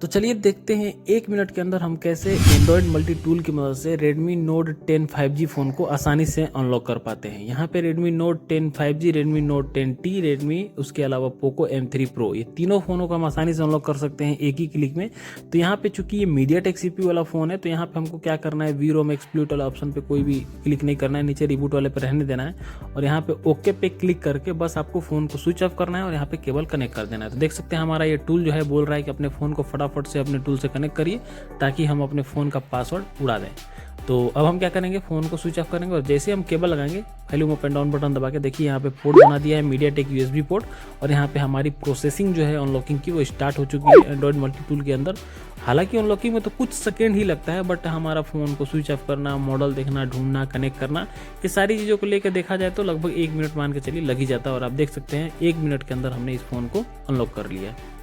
तो चलिए देखते हैं 1 मिनट के अंदर हम कैसे एंड्रॉयड मल्टी टूल की मदद से Redmi Note 10 5G फ़ोन को आसानी से अनलॉक कर पाते हैं। यहाँ पे Redmi Note 10 5G, Redmi Note 10T, Redmi उसके अलावा Poco M3 Pro, ये तीनों फ़ोनों को हम आसानी से अनलॉक कर सकते हैं एक ही क्लिक में। तो यहाँ पे चूंकि ये MediaTek CPU वाला फ़ोन है, तो यहाँ पे हमको क्या करना है, VROM एक्सप्लोइट वाला ऑप्शन पे कोई भी क्लिक नहीं करना है, नीचे रिबूट वाले पे रहने देना है और यहाँ पे ओके पे क्लिक करके बस आपको फ़ोन को स्विच ऑफ करना है और यहाँ पे केबल कनेक्ट कर देना है। तो देख सकते हैं हमारा ये टूल जो है बोल रहा है कि अपने फ़ोन को फटाफट से अपने टूल से कनेक्ट करिए ताकि हम अपने फ़ोन का पासवर्ड उड़ा दें। तो अब हम क्या करेंगे, फ़ोन को स्विच ऑफ करेंगे और जैसे हम केबल लगाएंगे volume up and down button दबा के देखिए यहाँ पे पोर्ट बना दिया है MediaTek USB पोर्ट और यहाँ पे हमारी प्रोसेसिंग जो है अनलॉकिंग की वो स्टार्ट हो चुकी है एंड्रॉयड मल्टी टूल के अंदर। हालांकि अनलॉकिंग में तो कुछ सेकेंड ही लगता है, बट हमारा फ़ोन को स्विच ऑफ करना, मॉडल देखना, ढूंढना, कनेक्ट करना, ये सारी चीज़ों को लेकर देखा जाए तो लगभग 1 मिनट मान के चलिए लग ही जाता है। और आप देख सकते हैं 1 मिनट के अंदर हमने इस फ़ोन को अनलॉक कर लिया है।